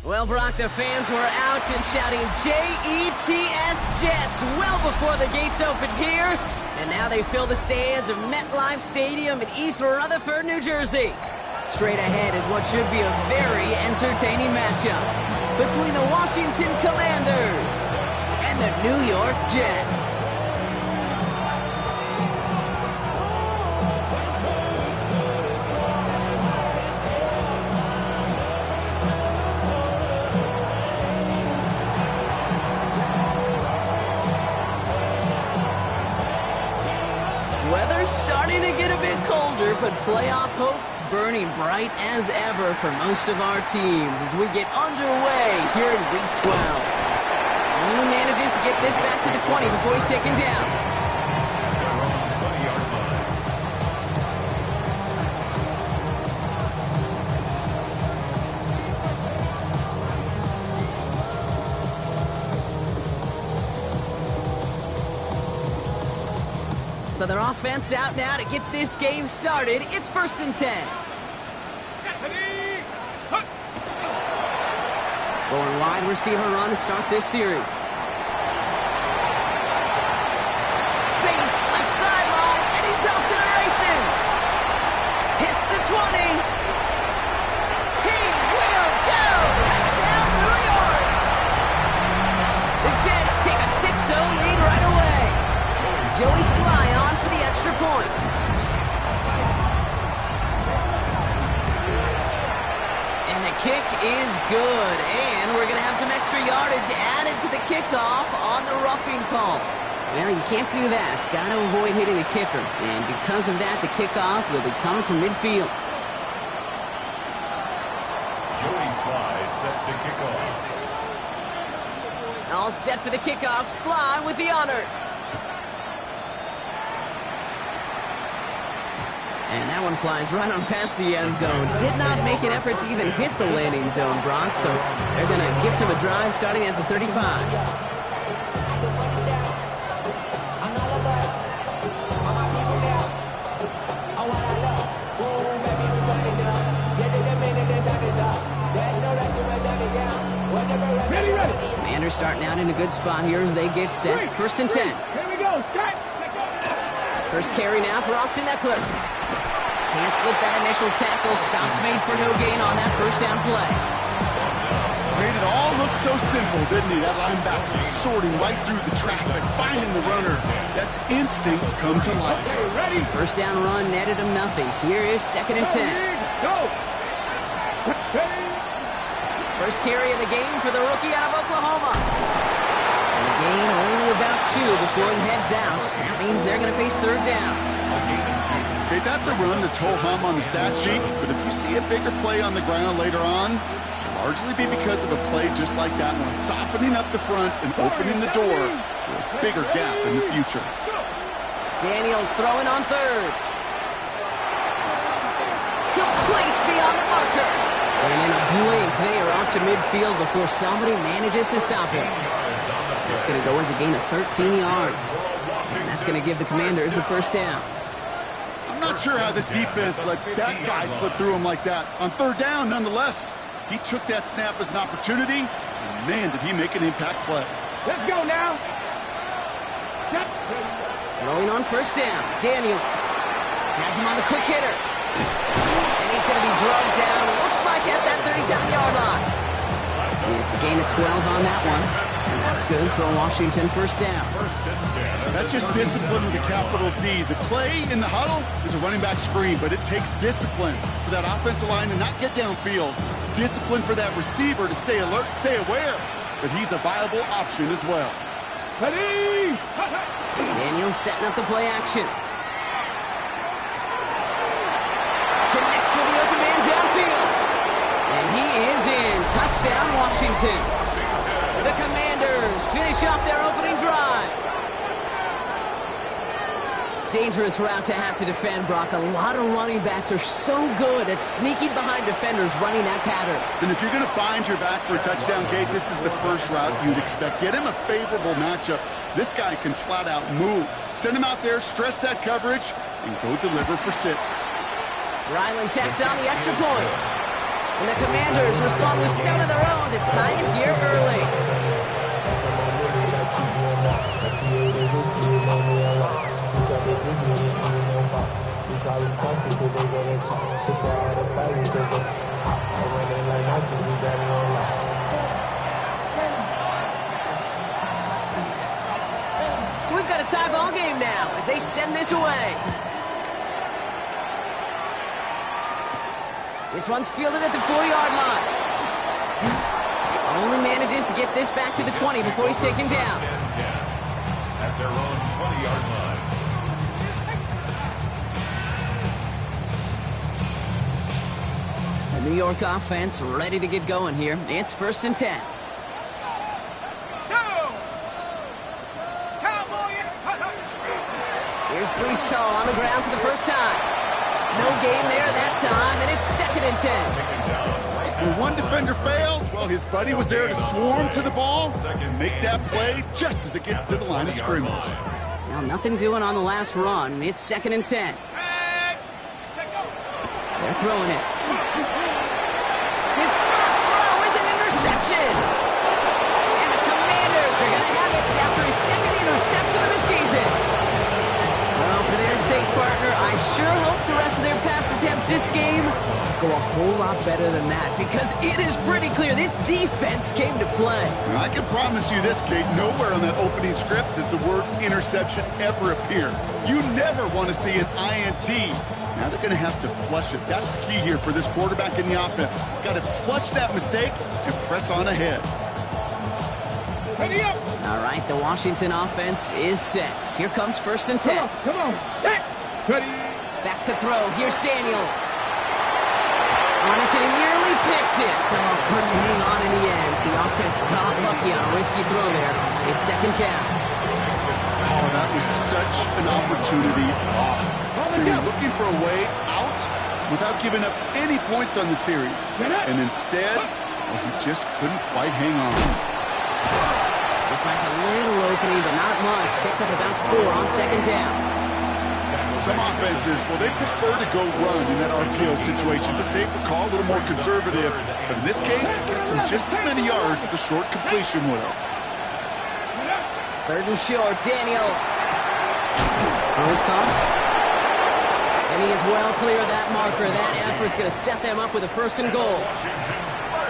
Well, Brock, the fans were out and shouting J-E-T-S, Jets, well before the gates opened here. And now they fill the stands of MetLife Stadium in East Rutherford, New Jersey. Straight ahead is what should be a very entertaining matchup between the Washington Commanders and the New York Jets. Weather's starting to get a bit colder, but playoff hopes burning bright as ever for most of our teams as we get underway here in Week 12. Only manages to get this back to the 20 before he's taken down. So their offense out now to get this game started. It's 1st and 10. Going wide receiver run to start this series. Space, left sideline, and he's off to the races. Hits the 20. He will go. Touchdown, New York. The Jets take a 6-0 lead right away. Joey Sly on for the extra point. And the kick is good. And we're going to have some extra yardage added to the kickoff on the roughing call. Well, you can't do that. Got to avoid hitting the kicker. And because of that, the kickoff will be coming from midfield. Joey Sly set to kick off. All set for the kickoff. Sly with the honors. And that one flies right on past the end zone. Did not make an effort to even hit the landing zone, Brock. So they're going to gift him a drive starting at the 35. Commanders starting out in a good spot here as they get set. 1st and 10. Here we go. First carry now for Austin Eckler. Can't slip that initial tackle. Stops made for no gain on that first down play. Made it all look so simple, didn't he? That linebacker sorting right through the traffic, finding the runner. That's instincts come to life. Ready? First down run netted him nothing. Here is 2nd and 10. Go. First carry of the game for the rookie out of Oklahoma. And the gain only about 2 before he heads out. That means they're going to face 3rd down. Okay, that's a run that's ho-hum on the stat sheet, but if you see a bigger play on the ground later on, it'll largely be because of a play just like that one, softening up the front and opening the door to a bigger gap in the future. Daniels throwing on 3rd. Complete beyond the marker. And in a blink, they are off to midfield before somebody manages to stop him. That's going to go as a gain of 13 yards. And that's going to give the Commanders a 1st down. I'm not sure how this defense let that guy slip through him like that. On 3rd down, nonetheless, he took that snap as an opportunity, and man, did he make an impact play. Let's go now. Throwing on 1st down, Daniels has him on the quick hitter. And he's going to be drugged down, looks like at that 37-yard line. It's a gain of 12 on that one, and that's good for a Washington 1st down. That's just discipline with a capital D. The play in the huddle is a running back screen, but it takes discipline for that offensive line to not get downfield. Discipline for that receiver to stay alert, stay aware that he's a viable option as well. Ready? Daniels setting up the play action. Connects with the open man downfield. And he is in. Touchdown, Washington. The Commanders finish off their opening drive. Dangerous route to have to defend, Brock. A lot of running backs are so good at sneaking behind defenders running that pattern. And if you're going to find your back for a touchdown, Kate, this is the first route you'd expect. Get him a favorable matchup. This guy can flat out move. Send him out there, stress that coverage, and go deliver for 6. Ryland tacks on the extra point. And the Commanders respond with 7 of their own to tie it here early. So we've got a tie ball game now as they send this away. This one's fielded at the 4-yard line. Only manages to get this back to the 20 before he's taken down. At their own 20-yard line. The New York offense ready to get going here. It's 1st and 10. Here's Brees Hall on the ground for the first time. No gain there that time, and it's 2nd and 10. When one defender failed, well, his buddy was there to swarm to the ball and make that play just as it gets to the line of scrimmage. Now, nothing doing on the last run. It's 2nd and 10. They're throwing it. His first throw is an interception. And the Commanders are going to have it after his 2nd interception of the season. Well, for their sake, partner, I sure hope the rest of their pass attempts this game go a whole lot better than that, because it is pretty clear this defense came to play. Now, I can promise you this, Kate, nowhere on that opening script does the word interception ever appear. You never want to see an INT. Now they're going to have to flush it. That's the key here for this quarterback in the offense. Got to flush that mistake and press on ahead. Ready up. All right, the Washington offense is set. Here comes 1st and 10. Come on. Hey. Ready. Back to throw. Here's Daniels. On it, and he nearly picked it. So couldn't hang on in the end. The offense got lucky on a risky throw there. It's 2nd down. Oh, that was such an opportunity lost. They were looking for a way out without giving up any points on the series. And instead, well, he just couldn't quite hang on. He finds a little opening, but not much. Picked up about 4 on 2nd down. Some offenses, well, they prefer to go run in that RPO situation. It's a safer call, a little more conservative. But in this case, it gets him just as many yards as a short completion would have. 3rd and short, Daniels. Rose caught. And he is well clear of that marker. That effort's going to set them up with a 1st and goal.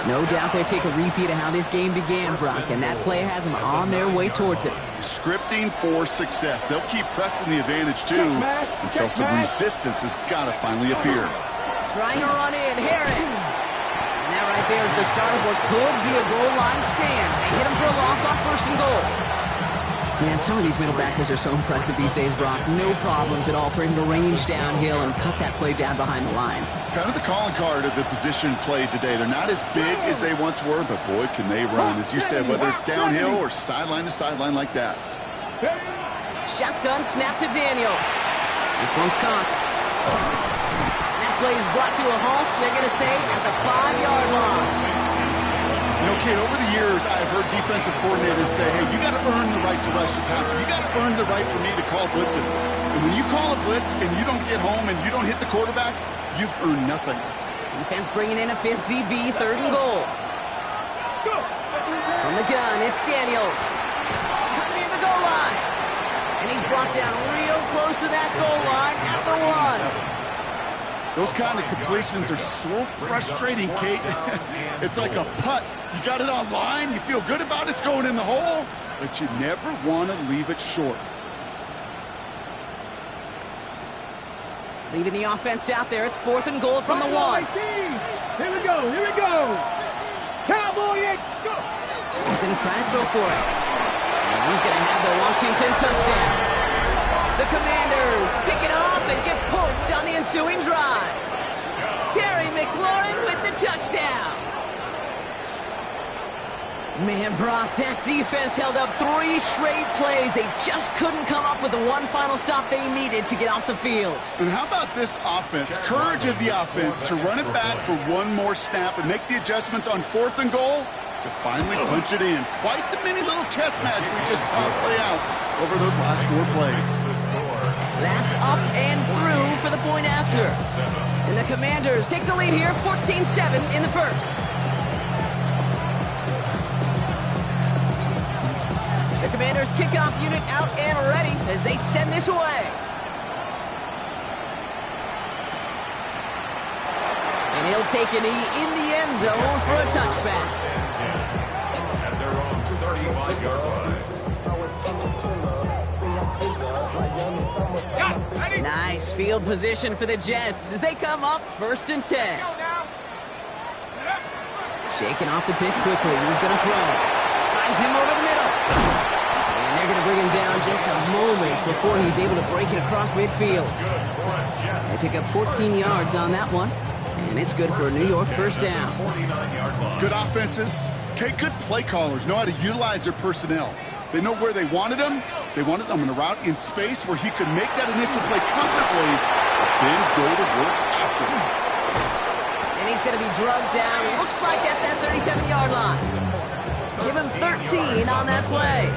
No doubt they take a repeat of how this game began, Brock, and that play has them on their way towards it. Scripting for success. They'll keep pressing the advantage, too, until some resistance has got to finally appear. Trying to run in, Harris. And that right there is the start of what could be a goal line stand. They hit him for a loss on 1st and goal. Man, some of these middle backers are so impressive these days, Brock. No problems at all for him to range downhill and cut that play down behind the line. Kind of the calling card of the position played today. They're not as big as they once were, but boy, can they run. As you said, whether it's downhill or sideline to sideline like that. Shotgun snap to Daniels. This one's caught. That play is brought to a halt, they're going to say, at the 5-yard line. You know, Kate, over the years, I've heard defensive coordinators say, hey, you got to earn the right to rush the passer. You got to earn the right for me to call blitzes. And when you call a blitz and you don't get home and you don't hit the quarterback, you've earned nothing. Defense bringing in a 5th DB, 3rd and goal. From the gun, it's Daniels. Coming near the goal line. And he's brought down real close to that goal line at the 1. Those kind of completions are so frustrating, Kate. It's like a putt. You got it on line, you feel good about it, it's going in the hole, but you never want to leave it short. Leaving the offense out there, it's 4th and goal from the 1. Here we go, here we go. Cowboy, go. He's going to try to throw for it. And he's going to have the Washington touchdown. The Commanders pick it up and get points on the ensuing drive. Terry McLaurin with the touchdown. Man, Brock, that defense held up 3 straight plays. They just couldn't come up with the one final stop they needed to get off the field. And how about this offense? Courage of the offense to run it back for one more snap and make the adjustments on 4th and goal to finally punch it in. Quite the mini little chess match we just saw play out over those last 4 plays. That's up and through for the point after. And the Commanders take the lead here, 14-7 in the first. The Commanders kickoff unit out and ready as they send this away. And he'll take a knee in the end zone for a touchback. At their own 35-yard line. Nice field position for the Jets as they come up 1st and 10. Shaking off the pick quickly. He's going to throw. Finds him over the middle. And they're going to bring him down just a moment before he's able to break it across midfield. They pick up 14 yards on that one. And it's good for a New York first down. Good offenses. Okay, good play callers know how to utilize their personnel. They know where they wanted him. They wanted him in a route in space where he could make that initial play comfortably, but then go to work after him. And he's going to be drugged down, looks like at that 37-yard line. Give him 13 on that play.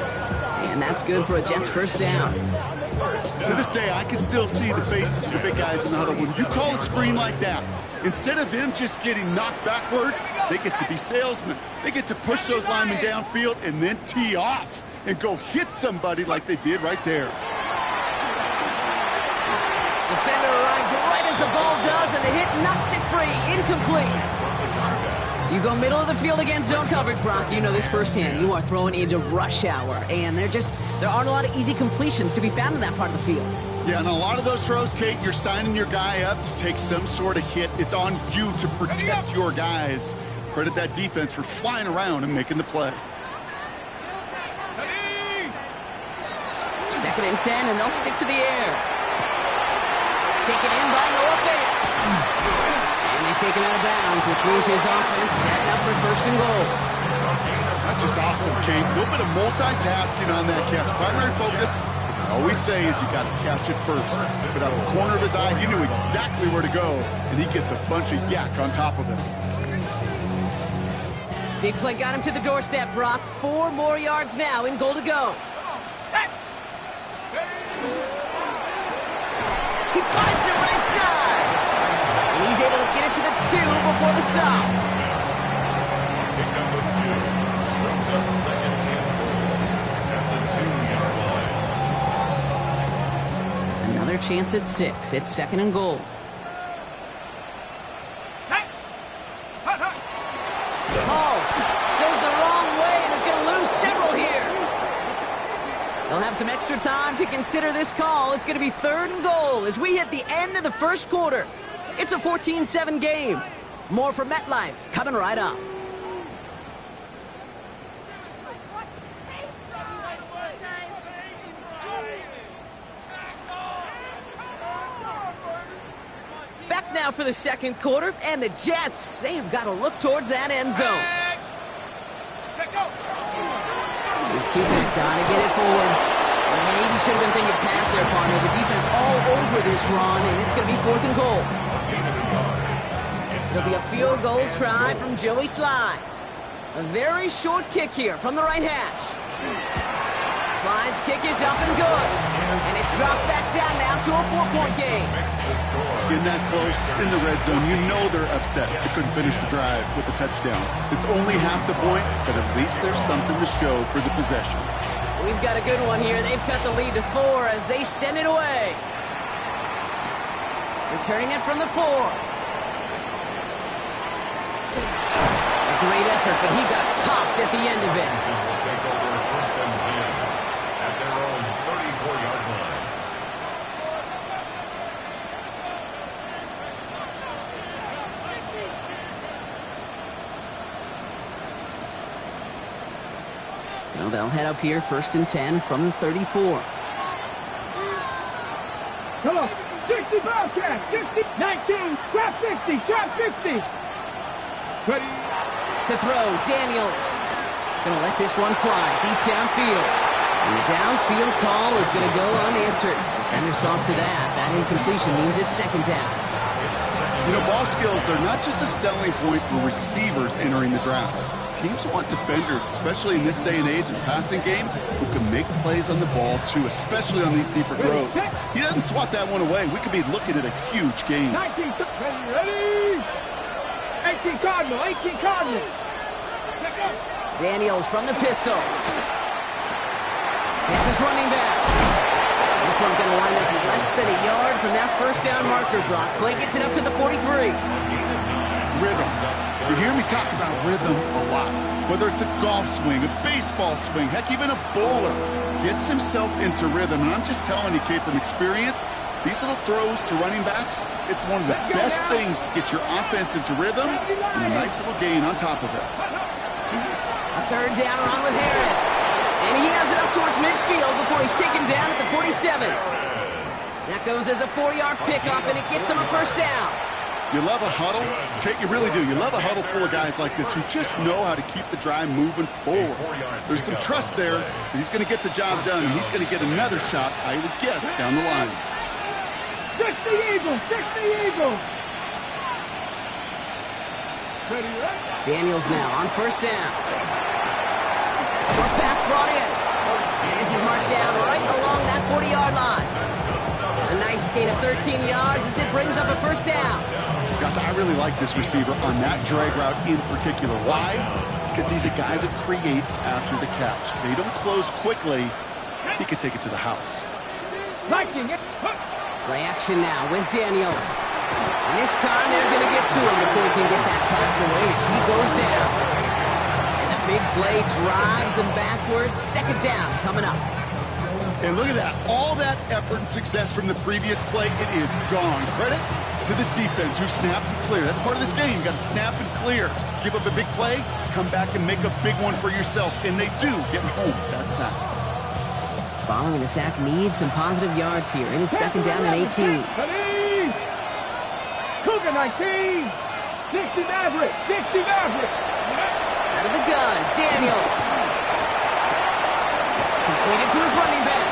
And that's good for a Jets first down. To this day, I can still see the faces of the big guys in the huddle. When you call a screen like that, instead of them just getting knocked backwards, they get to be salesmen. They get to push those linemen downfield and then tee off and go hit somebody like they did right there. Defender arrives right as the ball does, and the hit knocks it free. Incomplete. You go middle of the field against zone coverage, Brock. You know this firsthand. You are throwing into rush hour, and there aren't a lot of easy completions to be found in that part of the field. Yeah, and a lot of those throws, Kate, you're signing your guy up to take some sort of hit. It's on you to protect your guys. Credit that defense for flying around and making the play. 2nd and 10, and they'll stick to the air. Taken in by Noah Fayette. And they take him out of bounds, which means his offense setting up for 1st and goal. That's just awesome, Kate. A little bit of multitasking on that catch. Primary focus, as I always say, is you got to catch it first. But out of the corner of his eye, he knew exactly where to go, and he gets a bunch of yak on top of him. Big play got him to the doorstep, Brock. 4 more yards now in goal to go. He finds it right side. And he's able to get it to the 2 before the stop. Pick up with 2. Brings up 2nd and goal at the 2-yard line. Another chance at 6. It's 2nd and goal. Oh, goes the wrong way and is going to lose several here. They'll have some extra time to consider this call. It's going to be 3rd and goal as we hit the end of the first quarter. It's a 14-7 game. More from MetLife coming right up. Back now for the 2nd quarter, and the Jets, they have got to look towards that end zone. He's keeping it, gotta get it forward. Maybe should have been thinking pass there, partner. The defense all over this run, and it's going to be 4th and goal. It'll be a field goal try from Joey Sly. A very short kick here from the right hash. Sly's kick is up and good. And it's dropped back down now to a 4-point game. In that close, in the red zone, you know they're upset they couldn't finish the drive with the touchdown. It's only half the points, but at least there's something to show for the possession. We've got a good one here. They've cut the lead to 4 as they send it away. Returning it from the 4. A great effort, but he got popped at the end of it. Will take over 1st and 10 at their own 34-yard line. So they'll head up here 1st and 10 from the 34. Come on. 60 Bobcat. 60, 19, trap 60, trap 60. Ready. To throw, Daniels. Gonna let this one fly deep downfield. And the downfield call is gonna go unanswered. Defender saw to that. That incompletion means it's 2nd down. You know, ball skills are not just a selling point for receivers entering the draft. Teams want defenders, especially in this day and age in the passing game, who can make plays on the ball, too, especially on these deeper throws. He doesn't swat that one away. We could be looking at a huge game. 19, ready? 18 Cardinal, 18 Cardinal. Daniels from the pistol. It's his running back. This one's going to wind up less than a yard from that first down marker, Brock. Clay gets it up to the 43. Rhythm. You hear me talk about rhythm a lot. Whether it's a golf swing, a baseball swing, heck, even a bowler gets himself into rhythm. And I'm just telling you, Kate, from experience, these little throws to running backs, it's one of the best things to get your offense into rhythm and a nice little gain on top of it. A third down run with Harris. And he has it up towards midfield before he's taken down at the 47. That goes as a 4-yard pickup, and it gets him a first down. You love a huddle? Kate, you really do. You love a huddle full of guys like this who just know how to keep the drive moving forward. There's some trust there that he's going to get the job done, and he's going to get another shot, I would guess, down the line. 60 Eagles, 60 Eagles. Daniels now on first down. Short pass brought in. And this is marked down right along that 40-yard line. A nice gain of 13 yards as it brings up a first down. Gosh, I really like this receiver on that drag route in particular. Why? Because he's a guy that creates after the catch. They don't close quickly. He could take it to the house. Play action now with Daniels. And this time they're going to get to him before he can get that pass away as he goes down. And the big play drives them backwards. Second down coming up. And look at that. All that effort and success from the previous play, it is gone. Credit to this defense who snapped and cleared. That's part of this game. You got to snap and clear. Give up a big play, come back and make a big one for yourself. And they do get home that sack. Following the sack needs some positive yards here. It is second down and 18. Cougar 19. 60 Maverick. 60 Maverick. Out of the gun, Daniels. Completed to his running back.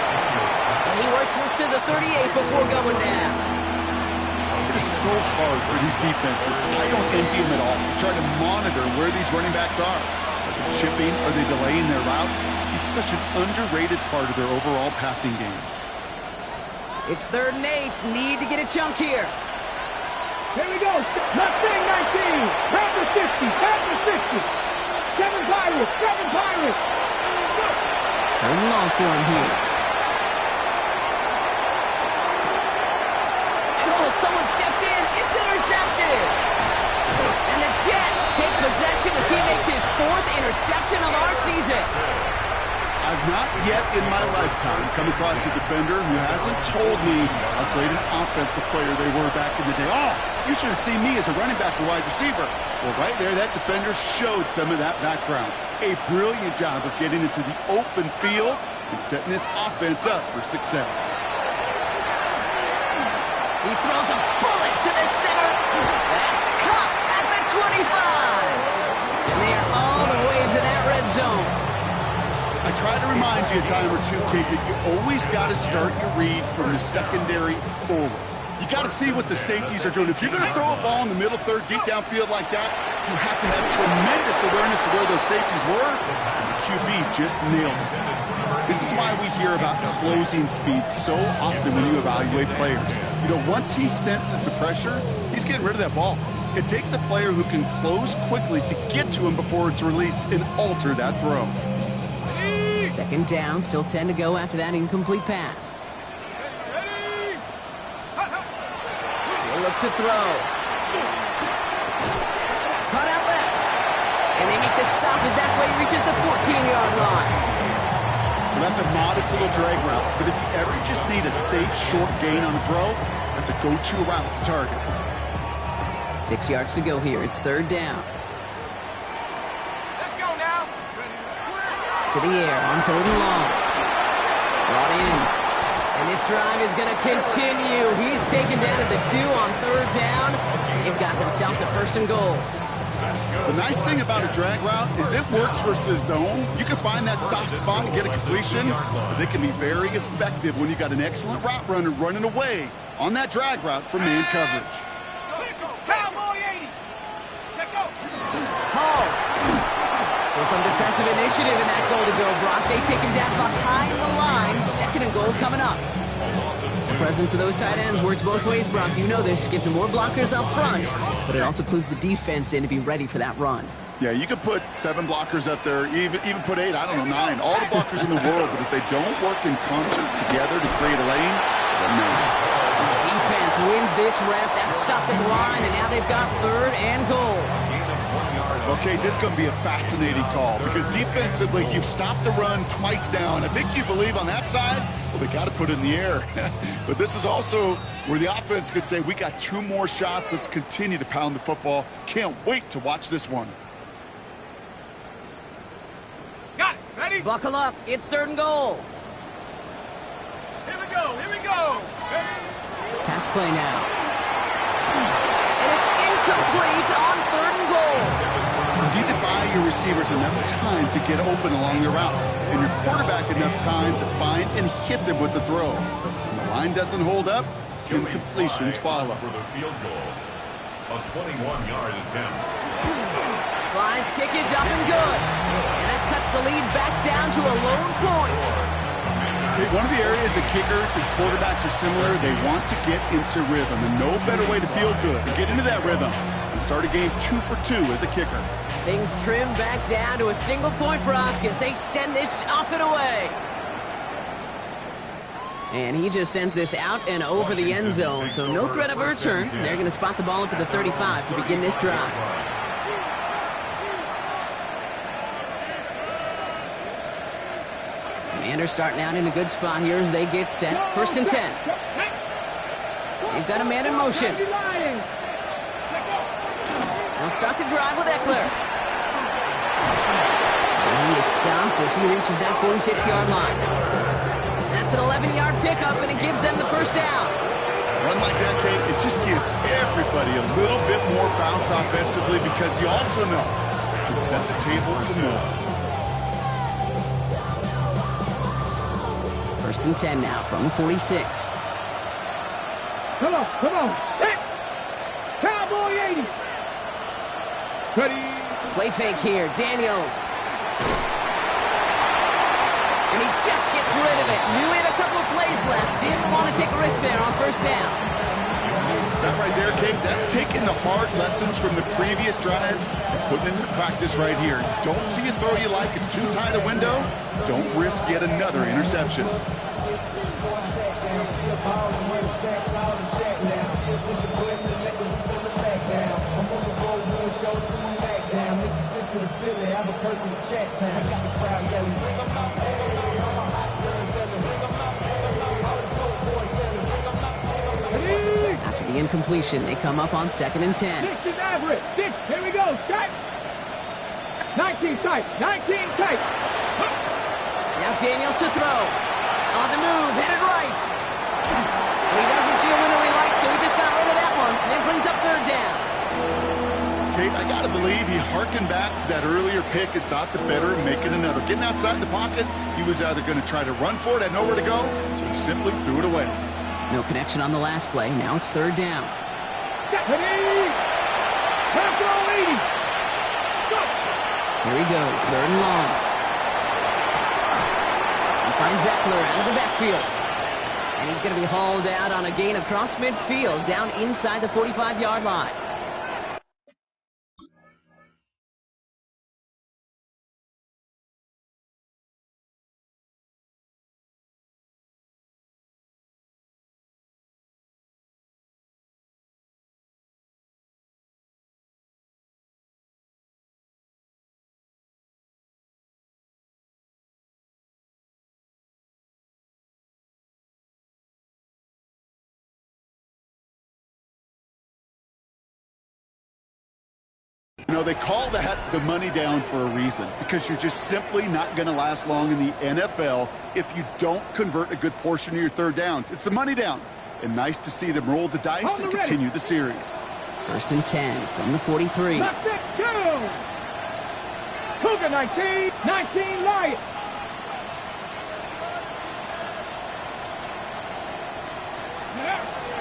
And he works this to the 38 before going down. It is so hard for these defenses. I don't envy them at all. Try to monitor where these running backs are. Are they chipping? Are they delaying their route? He's such an underrated part of their overall passing game. It's 3rd and 8. Need to get a chunk here. Here we go. Mustang 19. Panther 50. Panther 60. 7 Pirates. 7 Pirates. Third and long for him here. And oh, someone stepped in. It's intercepted. And the Jets take possession as he makes his 4th interception of our season. I've not yet in my lifetime come across a defender who hasn't told me how great an offensive player they were back in the day. Oh, you should have seen me as a running back or wide receiver. Well, right there, that defender showed some of that background. A brilliant job of getting into the open field and setting his offense up for success. He throws a bullet to the center. That's caught at the 25. And they are all the way into that red zone. I try to remind you a time or two, Kate, that you always got to start your read from the secondary forward. You got to see what the safeties are doing. If you're going to throw a ball in the middle third, deep downfield like that, you have to have tremendous awareness of where those safeties were. And the QB just nailed it. This is why we hear about closing speed so often when you evaluate players. You know, once he senses the pressure, he's getting rid of that ball. It takes a player who can close quickly to get to him before it's released and alter that throw. Second down, still 10 to go after that incomplete pass. He'll look to throw. Caught out left. And they make the stop as that play reaches the 14-yard line. Well, that's a modest little drag route, but if you ever just need a safe, short gain on a throw, that's a go-to route to target. 6 yards to go here. It's 3rd down. To the air on 3rd and long. Brought in. And this drive is going to continue. He's taken down at the 2 on 3rd down. And they've got themselves a 1st and goal. The nice thing about a drag route is it works versus zone. You can find that soft spot and get a completion, but they can be very effective when you got an excellent route runner running away on that drag route from man coverage. Some defensive initiative in that goal to go, Brock. They take him down behind the line. 2nd and goal coming up. The presence of those tight ends works both ways, Brock. You know this. Gives them more blockers up front, but it also clues the defense in to be ready for that run. Yeah, you could put 7 blockers up there, even put 8, I don't know, 9. All the blockers in the world, but if they don't work in concert together to create a lane, no. The defense wins this rep. That's stopped at the line, and now they've got 3rd and goal. Okay, this is going to be a fascinating call because defensively, you've stopped the run twice now, and I think you believe on that side, well, they got to put it in the air. But this is also where the offense could say, we got 2 more shots. Let's continue to pound the football. Can't wait to watch this one. Got it. Ready? Buckle up. It's 3rd and goal. Here we go. Here we go. Ready? Pass play now. And it's incomplete on 3rd and goal. You need to buy your receivers enough time to get open along your route, and your quarterback enough time to find and hit them with the throw. When the line doesn't hold up, incompletions follow. For the field goal, a 21-yard attempt. Sly's kick is up and good. And that cuts the lead back down to a lone point. Okay, one of the areas that kickers and quarterbacks are similar, they want to get into rhythm, and no better way to feel good than get into that rhythm and start a game 2 for 2 as a kicker. Things trim back down to a single point, Brock, as they send this off and away. And he just sends this out and over the end zone, so no threat of a return. They're going to spot the ball up at the 35 to begin this drive. Commanders starting out in a good spot here as they get set. 1st and 10. They've got a man in motion. They'll start the drive with Eckler. And he is stopped as he reaches that 46-yard line. That's an 11-yard pickup, and it gives them the 1st down. Run like that, Kate, it just gives everybody a little bit more bounce offensively because you also know it can set the table for more. 1st and 10 now from the 46. Come on. Hit. Cowboy 80. Ready. Play fake here. Daniels. And he just gets rid of it. Knew he had a couple of plays left. Didn't want to take a risk there on 1st down. That right there, Kate, that's taking the hard lessons from the previous drive and putting it into practice right here. Don't see a throw you like. It's too tight a window. Don't risk yet another interception. After the incompletion, they come up on 2nd and 10. 6 is average. 6. Here we go. Tight. 19 tight. 19 tight. Now Daniels to throw. On the move, headed right. And he doesn't see a window he likes, so he just got rid of that one. And then brings up 3rd down. Kate, I got to believe he hearkened back to that earlier pick and thought the better of making another. Getting outside the pocket, he was either going to try to run for it, had nowhere to go, so he simply threw it away. No connection on the last play. Now it's 3rd down. Ready. Pass all 80. Go. Here he goes, 3rd and long. He finds Eckler out of the backfield. And he's going to be hauled out on a gain across midfield, down inside the 45-yard line. You know, they call that the money down for a reason, because you're just simply not going to last long in the NFL if you don't convert a good portion of your 3rd downs. It's the money down. And nice to see them roll the dice and continue the series. 1st and 10 from the 43. Left it. 2. Cougar 19. 19 Lions.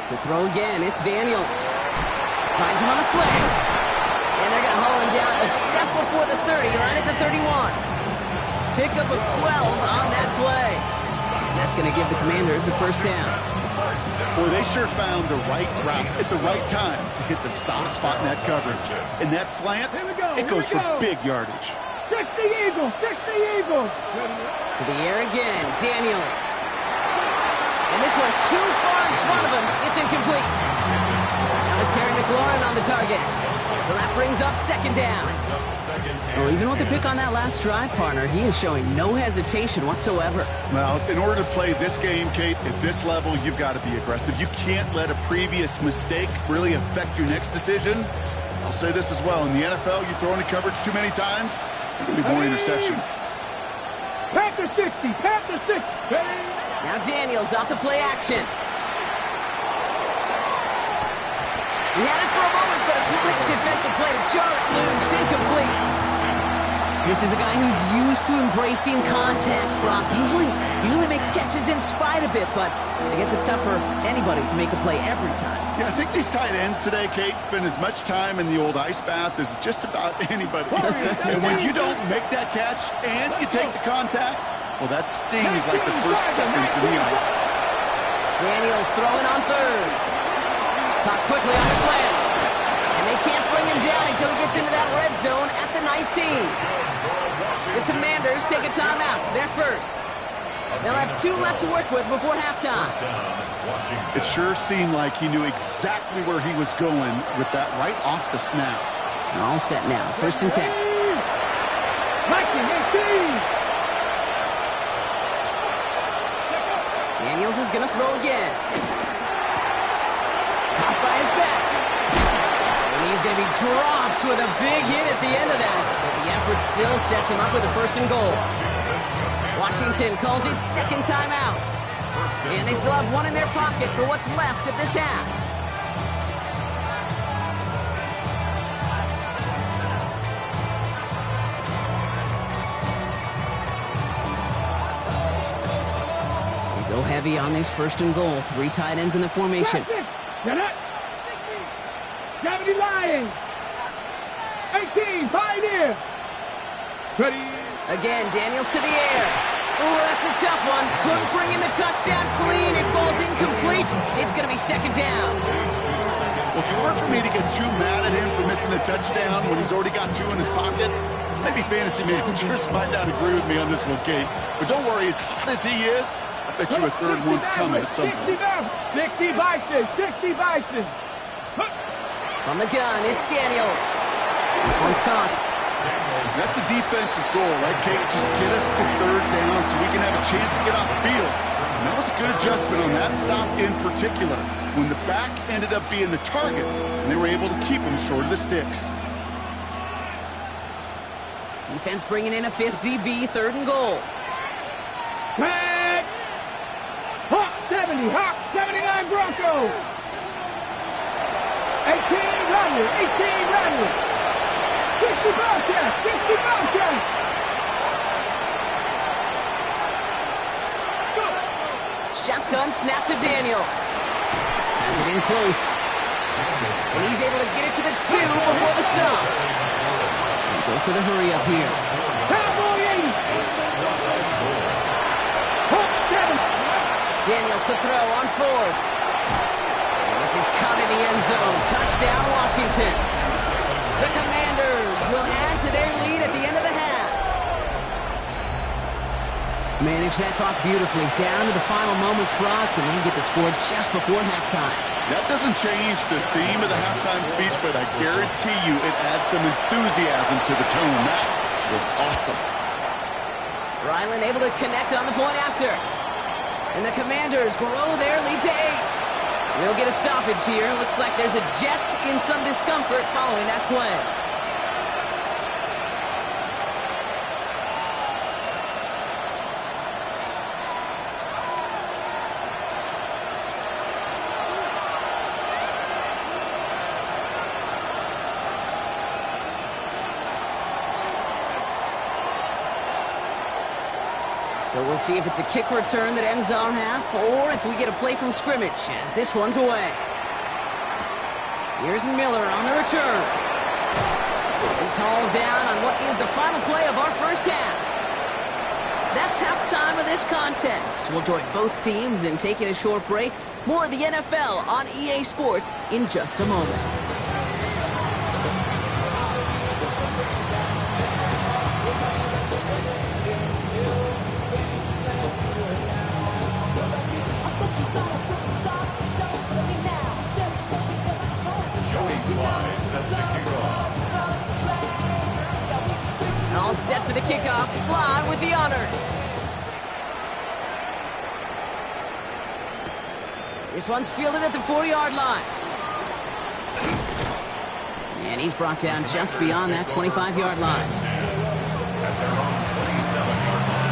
To throw again, it's Daniels. Finds him on the slant. And they're going to haul him down a step before before the 30, right at the 31. Pickup of 12 on that play. And that's going to give the Commanders a first down. Boy, they sure found the right route at the right time to hit the soft spot in that coverage. And that slant, it goes for big yardage. 60 Eagles, 60 Eagles. To the air again, Daniels. And this one too far in front of him. It's incomplete. That was Terry McLaurin on the target. So that brings up second down. Well, even with the pick on that last drive, partner, he is showing no hesitation whatsoever. Well, in order to play this game, Kate, at this level, you've got to be aggressive. You can't let a previous mistake really affect your next decision. I'll say this as well. In the NFL, you throw into coverage too many times, there will be more interceptions. Panther 60, Panther 60. Now Daniels off the play action. He had it for a moment, but a quick defensive play to jar it loose, incomplete. This is a guy who's used to embracing contact, Brock. Usually makes catches in spite of it, but I guess it's tough for anybody to make a play every time. Yeah, I think these tight ends today, Kate, spend as much time in the old ice bath as just about anybody. And when you don't make that catch and you take the contact, well, that stings like the first seconds in the ice. Daniels throwing on third. Caught quickly on the slant. And they can't bring him down until he gets into that red zone at the 19. The Commanders take a timeout. They're first. They'll have 2 left to work with before halftime. It sure seemed like he knew exactly where he was going with that right off the snap. All set now. First and 10. Daniels is going to throw again. Caught by his back. And he's going to be dropped with a big hit at the end of that. But the effort still sets him up with a first and goal. Washington calls it second timeout. And they still have 1 in their pocket for what's left of this half. They go heavy on this first and goal. 3 tight ends in the formation. Get it. 70 Lions. 18 Pioneer. Ready. Again, Daniels to the air. Ooh, that's a tough one. Couldn't bring in the touchdown clean. It falls incomplete. It's going to be second down. Well, it's hard for me to get too mad at him for missing a touchdown when he's already got 2 in his pocket. Maybe fantasy managers might not agree with me on this one, Kate. But don't worry, as hot as he is, I bet you a third one's coming at some point. 60 Bison, 60 Bison. From the gun, it's Daniels. This one's caught. That's a defense's goal, right, Kate? Just get us to third down so we can have a chance to get off the field. And that was a good adjustment on that stop in particular, when the back ended up being the target, and they were able to keep him short of the sticks. Defense bringing in a 5th DB, third and goal. Red. Hawk 70, Hawk 79 Bronco. 18 Rattler, 18 Rattler. 60 Bobcats, 60 Bobcats. Shotgun snap to Daniels. Has it in close. And he's able to get it to the 2 before the stop. He goes to the hurry up here. Cowboy 80. Hawk 7. Daniels to throw on 4th. And this is caught in the end zone. Touchdown, Washington. The Commanders will add to their lead at the end of the half. Manage that clock beautifully down to the final moments, Brock, and then get the score just before halftime. That doesn't change the theme of the halftime speech, but I guarantee you it adds some enthusiasm to the tone. That was awesome. Ryland able to connect on the point after. And the Commanders grow their lead to 8. We'll get a stoppage here. Looks like there's a Jet in some discomfort following that play. So we'll see if it's a kick return that ends on half, or if we get a play from scrimmage, as this one's away. Here's Miller on the return. They It's all down on what is the final play of our first half. That's halftime of this contest. We'll join both teams in taking a short break. More of the NFL on EA Sports in just a moment. All set for the kickoff. Sly with the honors. This one's fielded at the 4-yard line. And he's brought down just beyond that 25-yard line. At their own 27-yard line.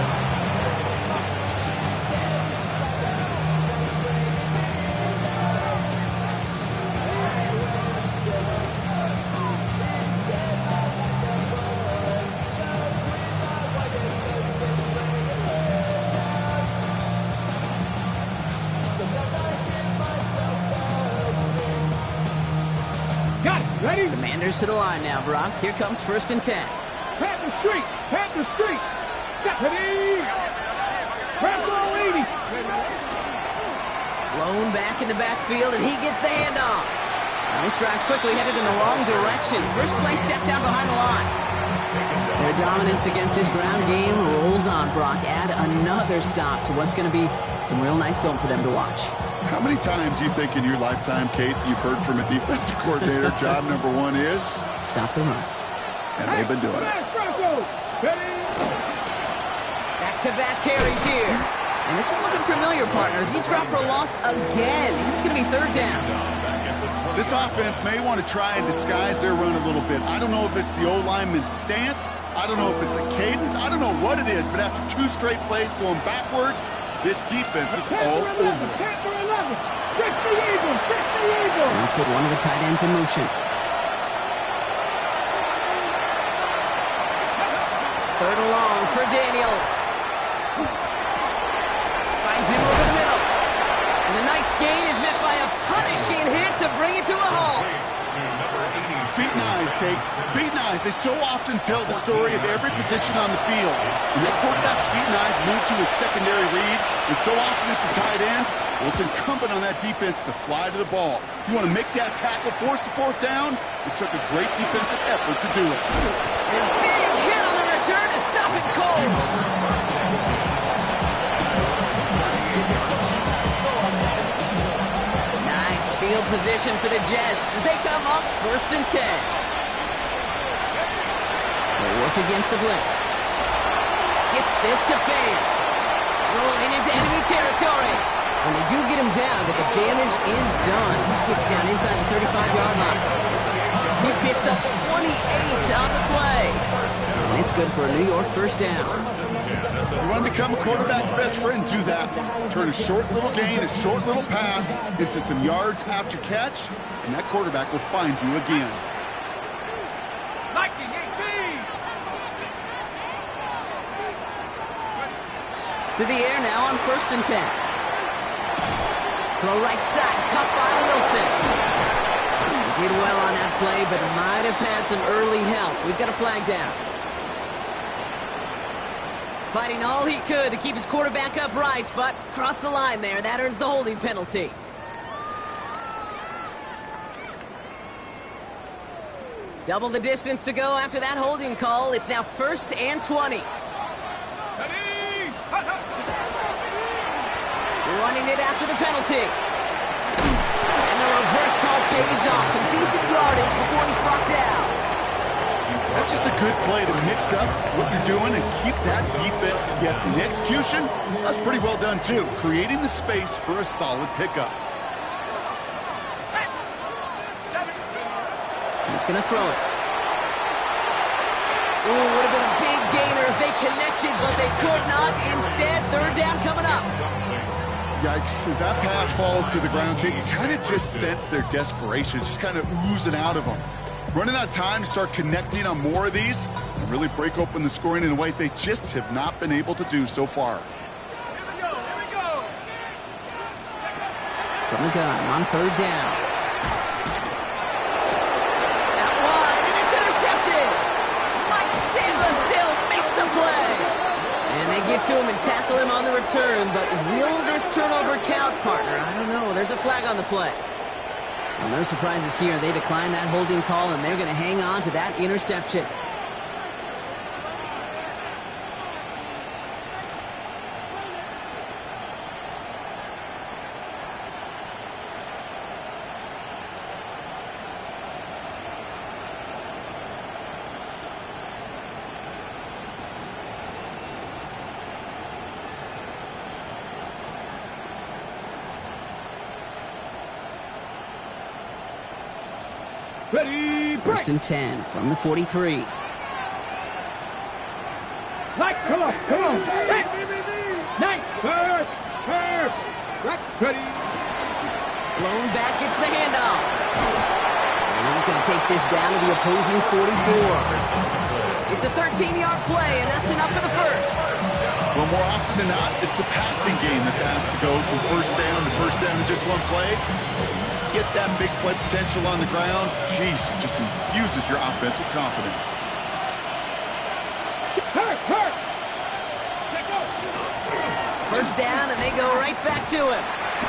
Got it. Ready? Commanders to the line now, Brock. Here comes 1st and 10. Panther Street. Panther Street. Deputy. Panther 80. Blown back in the backfield, and he gets the handoff. Now this drive's quickly headed in the wrong direction. First play set down behind the line. Their dominance against his ground game rolls on, Brock. Add another stop to what's going to be some real nice film for them to watch. How many times do you think in your lifetime, Kate, you've heard from a defensive coordinator, job number one is? Stop the run. And they've been doing it. Back-to-back carries here. And this is looking familiar, partner. He's dropped for a loss again. It's going to be 3rd down. This offense may want to try and disguise their run a little bit. I don't know if it's the O-lineman's stance. I don't know if it's a cadence. I don't know what it is, but after 2 straight plays going backwards, this defense is all over. Now put one of the tight ends in motion. 3rd and long for Daniels. Finds him over the middle. And the nice gain is met by a punishing hit to bring it to a halt. Feet and eyes, Kate. Feet and eyes. They so often tell the story of every position on the field. When that quarterback's feet and eyes move to his secondary read, and so often it's a tight end, well, it's incumbent on that defense to fly to the ball. You want to make that tackle, force the 4th down? It took a great defensive effort to do it. And a big hit on the return to stop it cold. Nice field position for the Jets as they come up 1st and 10. They'll work against the blitz. Gets this to Fant. Rolling into enemy territory. And they do get him down, but the damage is done. He gets down inside the 35-yard line. He picks up 28 on the play. And it's good for a New York 1st down. You want to become a quarterback's best friend, do that. Turn a short little gain, a short little pass into some yards after catch, and that quarterback will find you again. Lightning 18. To the air now on 1st and 10. Throw right side, cut by Wilson. He did well on that play, but might have had some early help. We've got a flag down. Fighting all he could to keep his quarterback upright, but crossed the line there. That earns the holding penalty. Double the distance to go after that holding call. It's now 1st and 20. Running it after the penalty. And the reverse call pays off. Some decent yardage before he's brought down. That's just a good play to mix up what you're doing and keep that defense guessing. The execution, that's pretty well done too. Creating the space for a solid pickup. He's going to throw it. Ooh, would have been a big gainer if they connected, but they could not. Instead, 3rd down coming up. Yikes, as that pass falls to the ground, you kind of just sense their desperation, just kind of oozing out of them. Running out of time to start connecting on more of these and really break open the scoring in a way they just have not been able to do so far. From the gun on 3rd down. Out wide, and it's intercepted. to him and tackle him on the return, but will this turnover count, partner? I don't know. There's a flag on the play. Well, no surprises here. They decline that holding call, and they're going to hang on to that interception. Ready, break. 1st and 10 from the 43. Nice, come on. Nice, curve. Right, ready. Blown back gets the handoff. And he's going to take this down to the opposing 44. It's a 13-yard play, and that's enough for the first. Well, more often than not, it's the passing game that's asked to go from first down in just one play. Get that big play potential on the ground. Jeez, it just infuses your offense with confidence. Hurt. First down, and they go right back to him.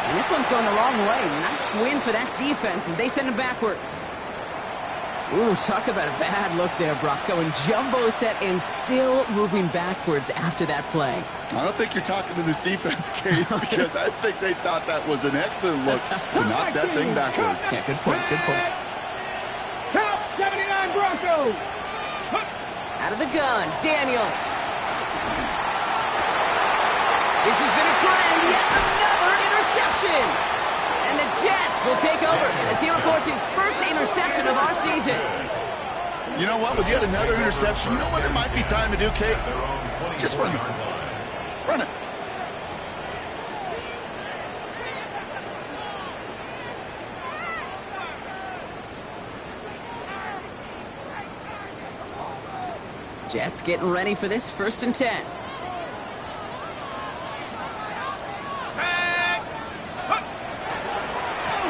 And this one's going a long way. Nice win for that defense as they send him backwards. Ooh, talk about a bad look there, Brock. Going jumbo set and still moving backwards after that play. I don't think you're talking to this defense, Kate, because I think they thought that was an excellent look to knock that thing backwards. Yeah, good point. Count 79 Broncos. Out of the gun, Daniels. This has been a trend, yet another interception. And the Jets will take over as he reports his first interception of our season. You know what? With yet another interception, you know what it might be time to do, Kate? Just run it. Run it. Jets getting ready for this 1st and 10.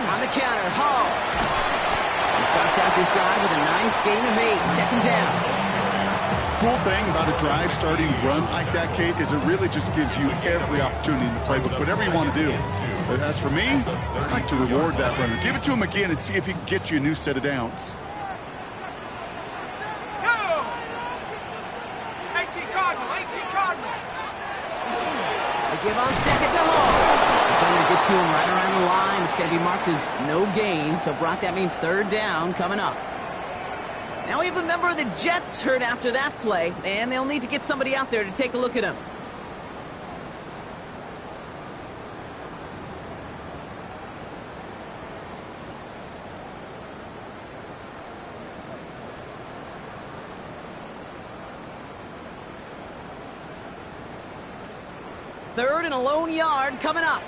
On the counter, Hall. He starts out this drive with a nice gain of 8, 2nd down. Cool thing about a drive starting run like that, Kate, is it really just gives you every opportunity to play with whatever you want to do. But as for me, I'd like to reward that runner. Give it to him again and see if he can get you a new set of downs. They give on 2nd to Hall. Defender gets to him right around the line. It's going to be marked as no gain. So, Brock, that means 3rd down coming up. Now we have a member of the Jets hurt after that play, and they'll need to get somebody out there to take a look at him. Third and a lone yard coming up.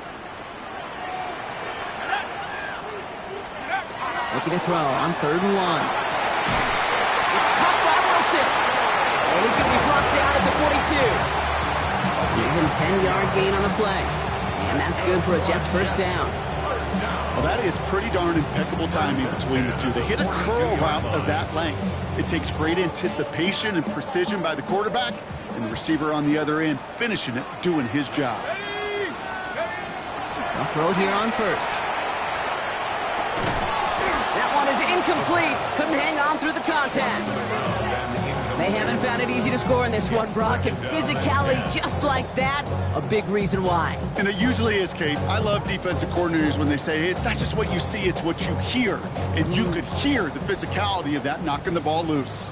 Looking to throw on 3rd and 1. It's caught by Wilson. And he's going to be brought down at the 42. Even 10-yard gain on the play. And that's good for a Jets 1st down. Well, that is pretty darn impeccable timing between the two. They hit a curl route of that length. It takes great anticipation and precision by the quarterback, and the receiver on the other end finishing it, doing his job. They'll throw it here on 1st. That one is incomplete. Couldn't hang on through the contact. They haven't found it easy to score in this one, Brock, and physicality just like that, a big reason why. And it usually is, Kate. I love defensive coordinators when they say, hey, it's not just what you see, it's what you hear. And you could hear the physicality of that knocking the ball loose.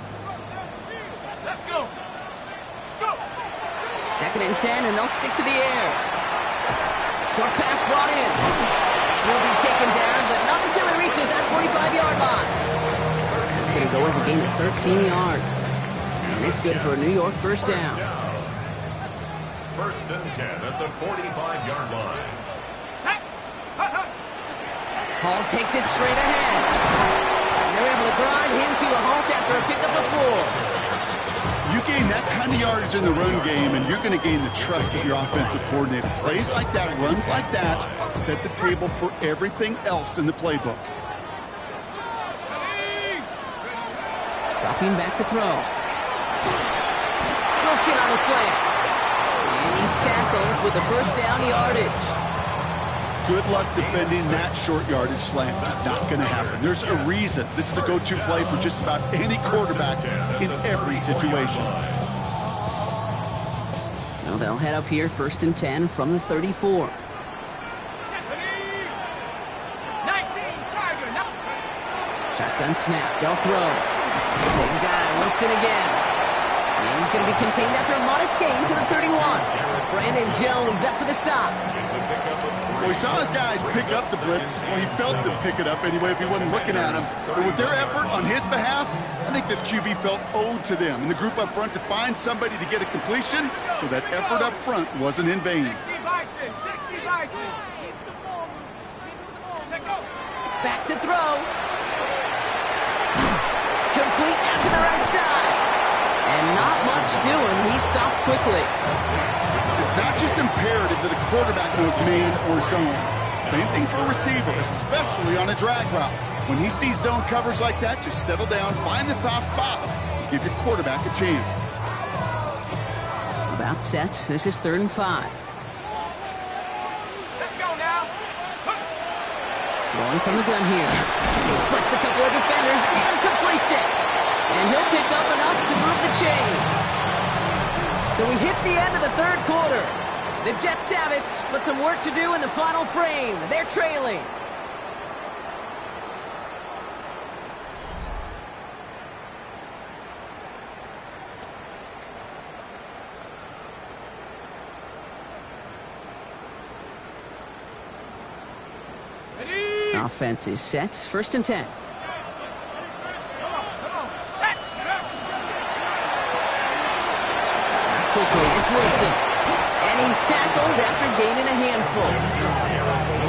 Let's go. 2nd and 10, and they'll stick to the air. Short pass brought in. He'll be taken down, but not until he reaches that 45-yard line. It's going to go as a gain of 13 yards. And it's good for a New York 1st down. 1st and 10 at the 45-yard line. Hall takes it straight ahead. And they're able to grind him to a halt after a pickup of 4. You gain that kind of yardage in the run game, and you're going to gain the trust of your offensive coordinator. Plays like that, runs like that, set the table for everything else in the playbook. Dropping back to throw. Wilson on the slant. And he's tackled with the first down yardage. Good luck defending that short yardage slant. Just not going to happen. There's a reason. This is a go-to play for just about any quarterback in every situation. So they'll head up here, 1st and 10 from the 34. Shotgun snap. They'll throw. Same guy, Winston again. And he's going to be contained after a modest gain to the 31. Brandon Jones up for the stop. Well, we saw his guys pick up the blitz. Well, he felt them pick it up anyway if he wasn't looking at him. But with their effort on his behalf, I think this QB felt owed to them and the group up front to find somebody to get a completion, so that effort up front wasn't in vain. 60 Bison. Back to throw. Complete out to the right side. And not much doing. He stopped quickly. It's not just imperative that a quarterback knows man or zone. Same thing for a receiver, especially on a drag route. When he sees zone coverage like that, just settle down, find the soft spot, and give your quarterback a chance. About set. This is 3rd and 5. Let's go now. Rolling from the gun here. He splits a couple of defenders and completes it. And he'll pick up enough to move the chains. So we hit the end of the 3rd quarter. The Jets have it, but some work to do in the final frame. They're trailing. Ready? Offense is set. 1st and 10. Quickly, it's Wilson. And he's tackled after gaining a handful.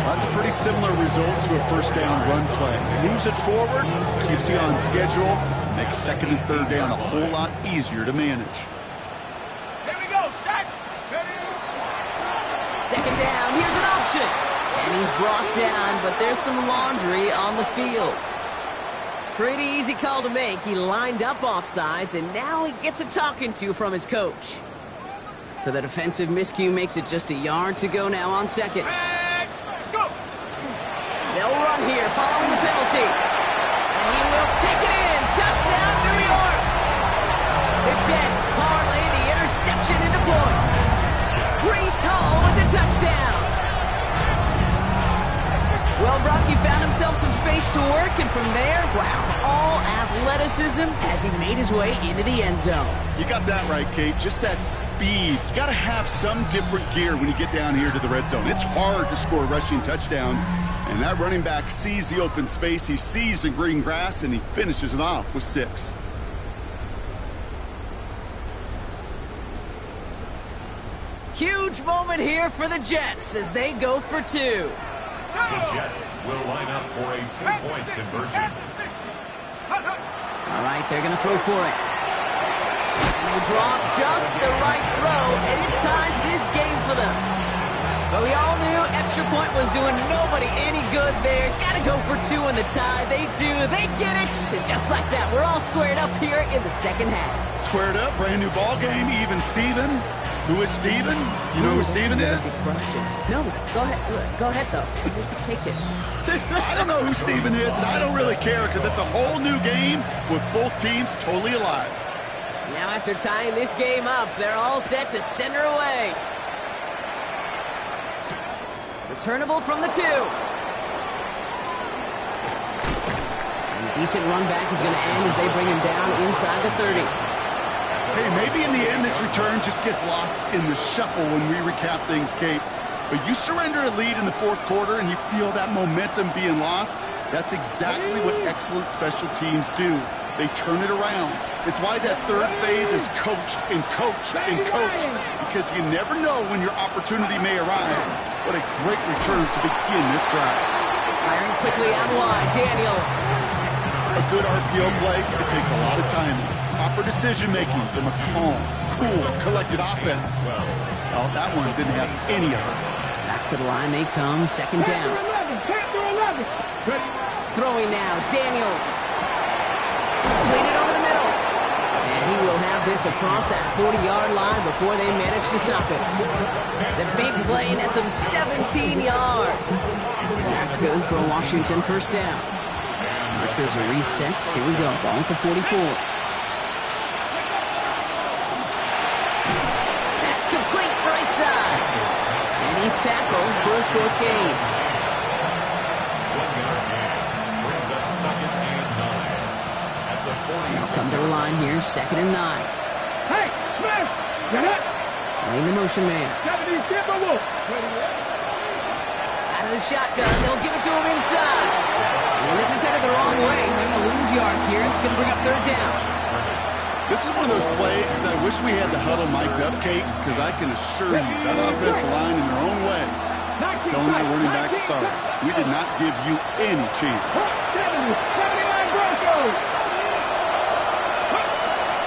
That's a pretty similar result to a 1st down run play. Moves it forward, keeps you on schedule, makes 2nd and 3rd down a whole lot easier to manage. Here we go, set. 2nd down, here's an option. And he's brought down, but there's some laundry on the field. Pretty easy call to make. He lined up offsides, and now he gets a talking to from his coach. So the defensive miscue makes it just a yard to go now on 2nd. Let's go. They'll run here following the penalty. And he will take it in. Touchdown, New York. The Jets parlay the interception into points. Breece Hall with the touchdown. Well, Brocky found himself some space to work, and from there, wow, all athleticism as he made his way into the end zone. You got that right, Kate. Just that speed. You got to have some different gear when you get down here to the red zone. It's hard to score rushing touchdowns, and that running back sees the open space, he sees the green grass, and he finishes it off with 6. Huge moment here for the Jets as they go for 2. The Jets will line up for a 2-point conversion. All right, they're going to throw for it. And they drop just the right throw, and it ties this game for them. But we all knew extra point was doing nobody any good there. Got to go for 2 in the tie. They do. They get it. And just like that, we're all squared up here in the 2nd half. Squared up, brand new ball game, even Steven. Who is Steven? Do you know who Steven is? No, go ahead. Go ahead, though. Take it. I don't know who Steven is, and I don't really care because it's a whole new game with both teams totally alive. Now, after tying this game up, they're all set to center away. Returnable from the 2. And a decent run back is going to end as they bring him down inside the 30. Hey, maybe in the end this return just gets lost in the shuffle when we recap things, Kate. But you surrender a lead in the 4th quarter and you feel that momentum being lost. That's exactly what excellent special teams do. They turn it around. It's why that 3rd phase is coached and coached and coached, because you never know when your opportunity may arise. What a great return to begin this drive. Firing quickly out wide, Daniels. A good RPO play, it takes a lot of timing. Proper decision-making from a calm, cool, collected offense. Well, that one didn't have any of it. Back to the line they come, 2nd down. Panther 11. Ready. Throwing now, Daniels. Completed over the middle. And he will have this across that 40-yard line before they manage to stop it. The big play nets him 17 yards. And that's good for a Washington first down. Markers are reset. Here we go. Ball at the 44. That's complete right side. And he's tackled for a short gain. 1-yard gain. Brings up 2nd and 9. At the 40. They'll come to the line here. 2nd and 9. Hey, Smith! Get it! Playing the motion man. 70 Timberwolves. Out of the shotgun. They'll give it to him inside. And this is headed the wrong way. They're going to lose yards here. It's going to bring up 3rd down. This is one of those plays that I wish we had the huddle mic'd up, Kate, because I can assure you that offensive line in their own way is telling their running backs, sorry, we did not give you any chance. 79 Broncos.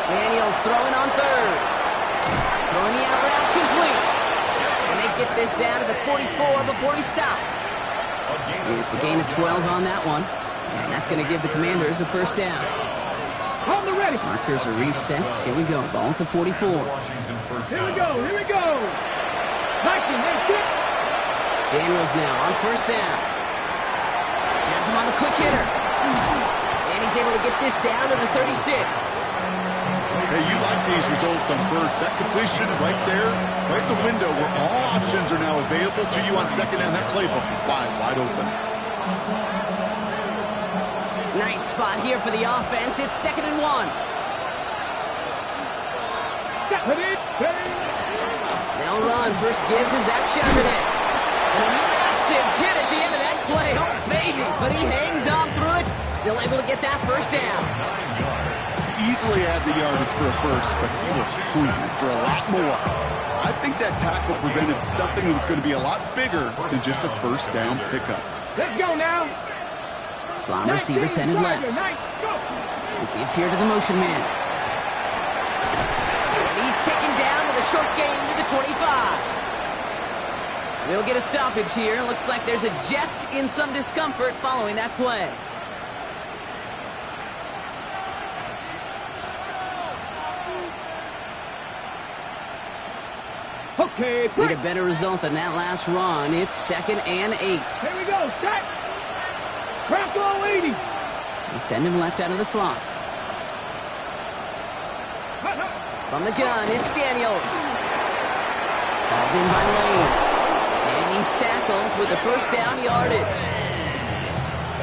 Daniels throwing on 3rd. Throwing the out route complete. And they get this down to the 44 before he stopped. It's a gain of 12 on that one. And that's going to give the Commanders a first down. On the ready. Markers are reset. Here we go. Ball at the 44. Washington first Here we down. go. Here we go. Viking, that's it. Daniels now on first down. Has him on the quick hitter. And he's able to get this down to the 36. Hey, you like these results on first. That completion right there, right in the window where all options are now available to you on second and that playbook wide open. Nice spot here for the offense. It's 2nd and 1. They'll run. First gives is Zach Charbonnet. And a massive hit at the end of that play. Oh, baby. But he hangs on through it. Still able to get that first down. Easily had the yardage for a first, but he was hungry for a lot more. I think that tackle prevented something that was going to be a lot bigger than just a first down pickup. Let's go now. Slot receivers headed left. We give here to the motion man. And he's taken down with a short gain to the 25. We'll get a stoppage here. Looks like there's a Jet in some discomfort following that play. Okay, Need a better result than that last run. It's 2nd and 8. Here we go. Set. Bronco 80. We send him left out of the slot. From the gun, it's Daniels. Called in by Lane. And he's tackled with the first down yardage.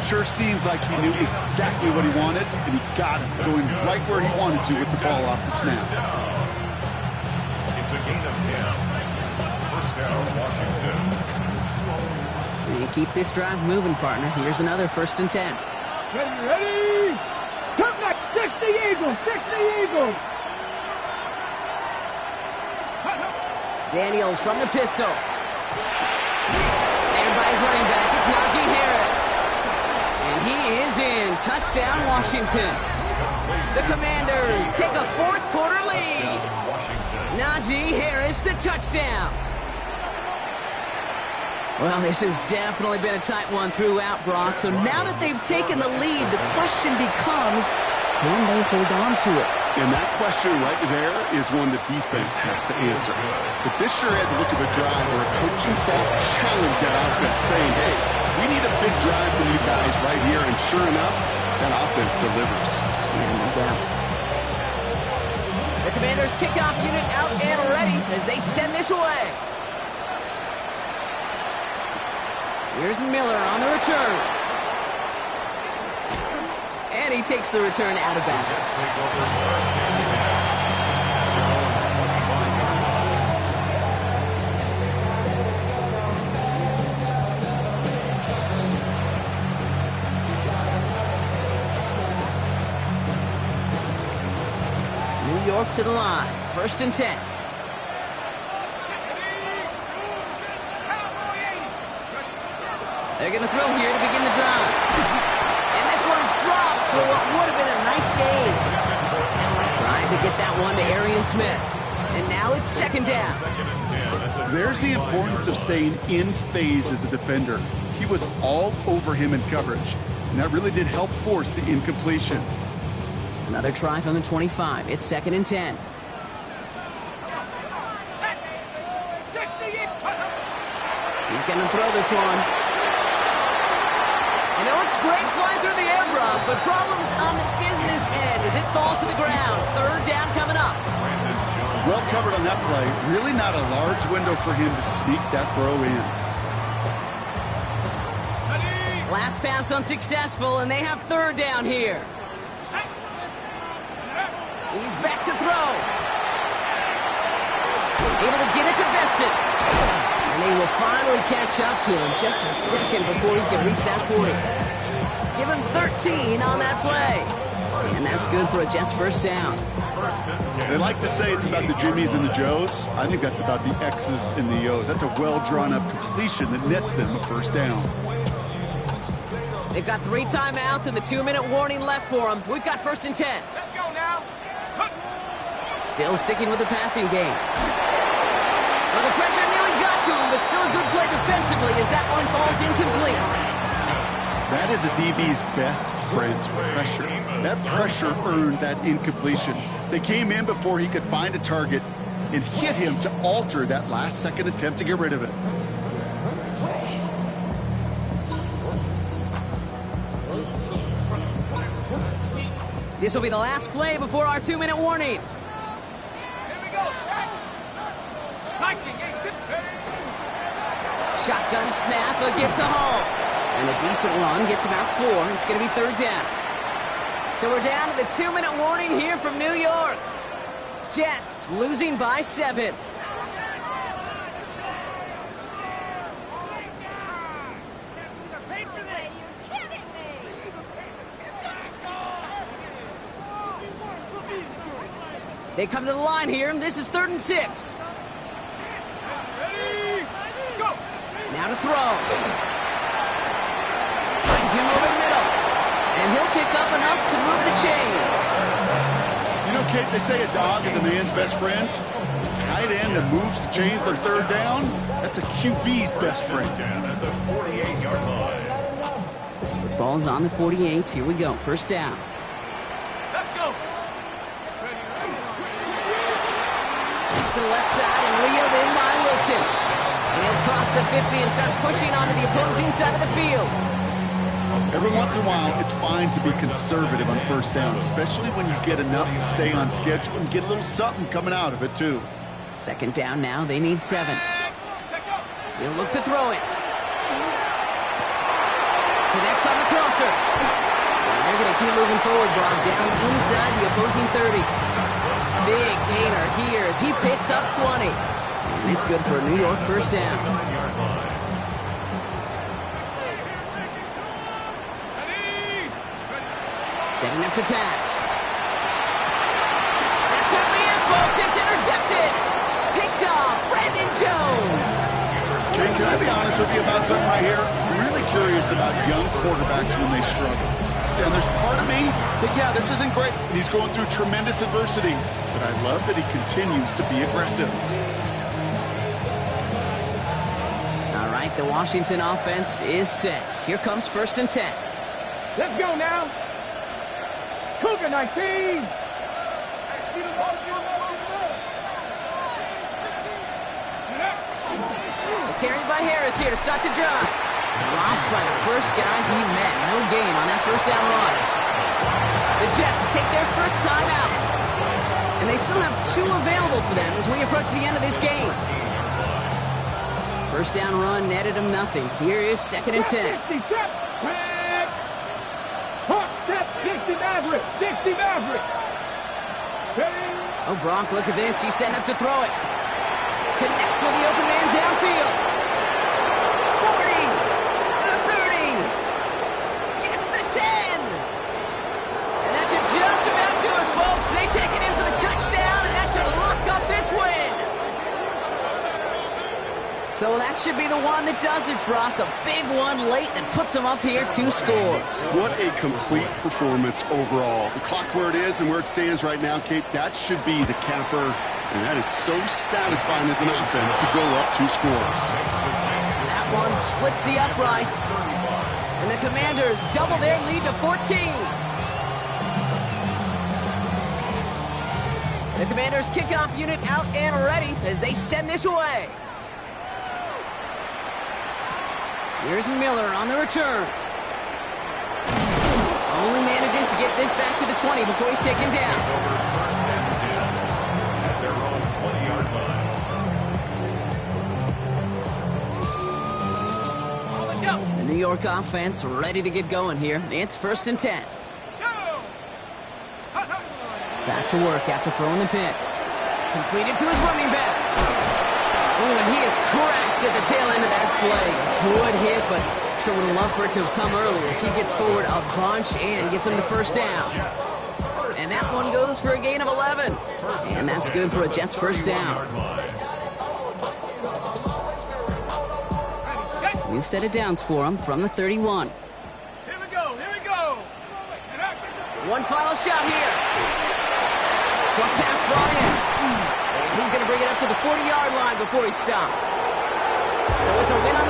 Sure seems like he knew exactly what he wanted, and he got it, going right where he wanted to with the ball off the snap. It's a gain of 10. First down, Washington. And keep this drive moving, partner. Here's another 1st and 10. Ready? Come back. 60 Eagles. 60 Eagles. Daniels from the pistol. Snared by his running back. It's Najee Harris. And he is in. Touchdown, Washington. The Commanders take a 4th quarter lead. Najee Harris, the touchdown. Well, this has definitely been a tight one throughout, Brock. So now that they've taken the lead, the question becomes, can they hold on to it? And that question right there is one the defense has to answer. But this sure had the look of a drive where a coaching staff challenged that offense, saying, hey, we need a big drive from you guys right here. And sure enough, that offense delivers. Yeah, no doubt. The Commanders' kickoff unit out and ready as they send this away. Here's Miller on the return. And he takes the return out of bounds. New York to the line. 1st and 10. They're going to throw here to begin the drive. And this one's dropped for what would have been a nice gain. Trying to get that one to Arian Smith. And now it's 2nd down. There's the importance of staying in phase as a defender. He was all over him in coverage. And that really did help force the incompletion. Another try from the 25. It's 2nd and 10. He's going to throw this one. And it looks great flying through the air, Brock, but problems on the business end as it falls to the ground. 3rd down coming up. Well covered on that play. Really not a large window for him to sneak that throw in. Last pass unsuccessful, and they have 3rd down here. He's back to throw. Able to get it to Benson. And they will finally catch up to him just a second before he can reach that 40. Give him 13 on that play. And that's good for a Jets 1st down. They like to say it's about the Jimmies and the Joes. I think that's about the X's and the O's. That's a well-drawn-up completion that nets them a 1st down. They've got 3 timeouts and the 2-minute warning left for them. We've got 1st and 10. Let's go now. Still sticking with the passing game. Well, the pressure nearly got to him, but still a good play defensively as that one falls incomplete. That is a DB's best friend, pressure. That pressure earned that incompletion. They came in before he could find a target and hit him to alter that last-second attempt to get rid of it. This will be the last play before our 2-minute warning. Shotgun snap, a gift to Hall. And a decent run gets about 4. It's going to be 3rd down. So we're down to the 2-minute warning here from New York. Jets losing by 7. They come to the line here, and this is 3rd and 6. Now to throw. Finds him over the middle. And he'll pick up enough to move the chains. You know, Kate, they say a dog is a man's best friend. Tight end that moves the chains on 3rd down, that's a QB's best friend. At the 48-yard line. The ball's on the 48. Here we go. 1st down. Let's go. To the left side and reeled in by Wilson. And he'll cross the 50 and start pushing onto the opposing side of the field. Every once in a while, it's fine to be conservative on 1st down, especially when you get enough to stay on schedule and get a little something coming out of it, too. 2nd down now. They need 7. He'll look to throw it. Connects on the crosser. And they're going to keep moving forward, Brock, down inside the opposing 30. Big gainer here as he picks up 20. And it's good for a New York 1st down. Setting up to pass. That could be it, folks. It's intercepted. Picked off. Brandon Jones. Jay, can I be honest with you about something right here? I'm really curious about young quarterbacks when they struggle. And there's part of me that, yeah, this isn't great. And he's going through tremendous adversity. But I love that he continues to be aggressive. All right, the Washington offense is set. Here comes 1st and 10. Let's go now. Cougar 19. Carried by Harris here to start the drive. Dropped by the first guy he met. No gain on that 1st down run. The Jets take their 1st time out. And they still have 2 available for them as we approach the end of this game. 1st down run netted him nothing. Here is 2nd and 10. 60, step. Step, Dixie Maverick. Dixie Maverick. Oh, Brock, look at this. He's setting up to throw it. Connects with the open man downfield. 40. The 30. Gets the 10. And that should just about do it, folks. They take it in for the touchdown, and that should lock up this win. So that should be the one that does it, Brock. A big one late that puts them up here 2 scores. What a complete performance overall. The clock where it is and where it stands right now, Kate, that should be the capper. And that is so satisfying as an offense to go up 2 scores. That one splits the uprights. And the Commanders double their lead to 14. The Commanders' kickoff unit out and ready as they send this away. Here's Miller on the return. Only manages to get this back to the 20 before he's taken down. Over first and 10 at their own 20-yard line. The New York offense ready to get going here. It's first and 10. Back to work after throwing the pick. Completed to his running back. Ooh, and he is cracked at the tail end of that play. Good hit, but sure would have loved for it to have come earlier as he gets forward a bunch and gets him to first down. And that one goes for a gain of 11. And that's good for a Jets first down. New set of downs for him from the 31. Here we go. One final shot here. Short pass brought in. And he's going to bring it up to the 40-yard line before he stopped. So it's a win on